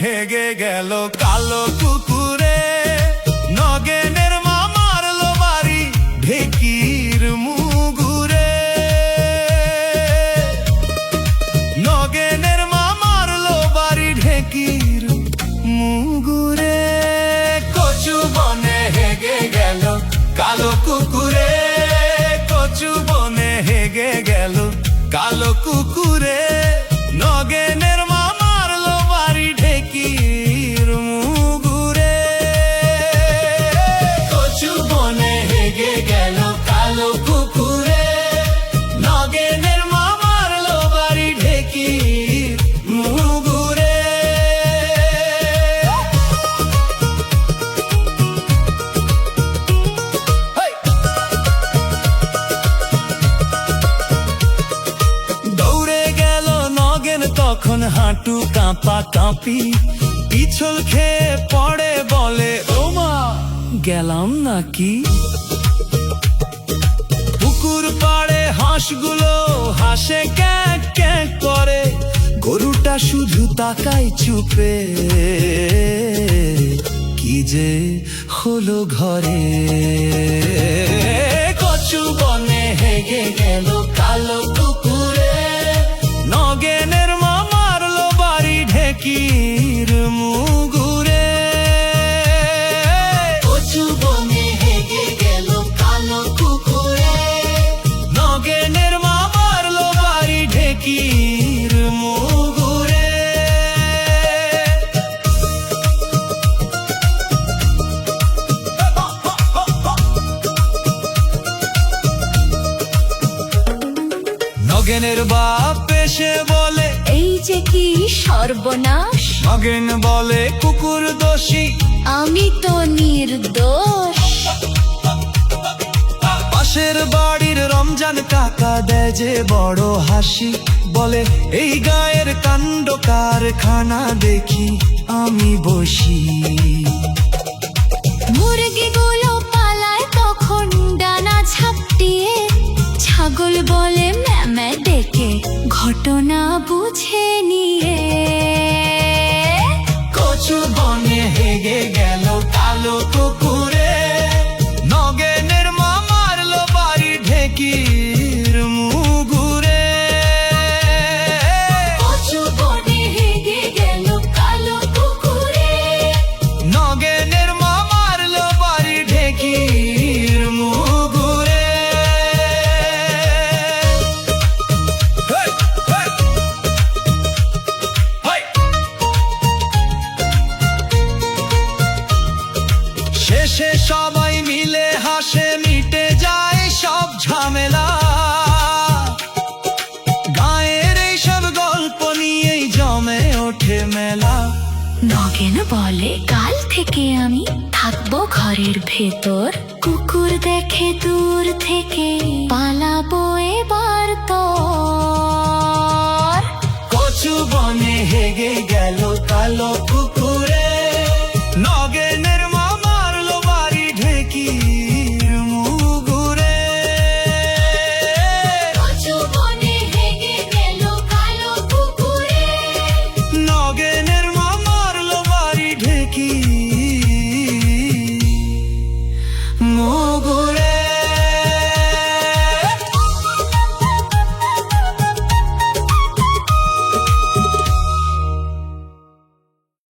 হেগে গেল কালো কুকুরে, নগেনের মা মারলো বাড়ি ঢেকির মুগুরে। নগেনের মা মারলো বাড়ি ঢেকির মুগুরে। কচু বনে হেগে গেল কালো কুকুরে, কচু বনে হেগে গেল কালো কুকুরে, নগেনের মা মারলো বাড়ি ঢেকির মুগুরে। কচু বনে হেগে গেল কালো কুকুরে, নগেনের মা মারলো বাড়ি ঢেকির মুগুরে। দৌড়ে গেল নগেন তখন হাঁটু কাঁপা কাঁপি, পিছল খেয়ে পড়ে বলে ও মা গেলাম নাকি। পুকুর পাড়ে হাঁসগুলো হাসে ক্যাঁক ক্যাঁক করে, গরুটা শুধু তাকায় চুপে। কি যে হলো ঘরে, কচু বনে হেগে গেল কালো কুকুরে, নগেনের মা মারলো বাড়ি ঢেকির মুগুরে। কচু বনে হেগে গেল কালো কুকুরে, নগেনের মা মারলো বাড়ি ঢেকির মুগুরে। নগেনের বাপ এসে বলে এই যে কি সর্বনাশ, নগেন বলে কুকুর দোষী, আমি তো নির্দোষ। পাশের বাড়ির রমজান কাকা দেয় যে বড় হাসি, বলে এই গায়ের কাণ্ড কারখানা দেখি আমি বসি। মুরগিগুলো পালায় তখন ডানা ঝাপটিয়ে, ছাগল বলে ম্যামে ডেকে ঘটনা বুঝে নিয়ে। কচু বনে হেগে গেল কালো কুকুরে, নগেনের মা মারলো বাড়ি ঢেকির মুগুরে। কচু বনে হেগে গেল কালো কুকুরে, নগেনের মা মারলো বাড়ি ঢেকির মুগুরে। হেই, হেই, হেই। শেষে সবাই মিলে হাসে, মিটে যায় সব ঝামেলা। গায়ের এইসব গল্প নিয়েই জমে ওঠে মেলা। নগেন বলে কাল থেকে আমি থাকবো ঘরের ভেতর, কুকুর দেখে দূর থেকে পালাবো এবার তোর। কচু বনে হেগে গেল কালো কুকুরে,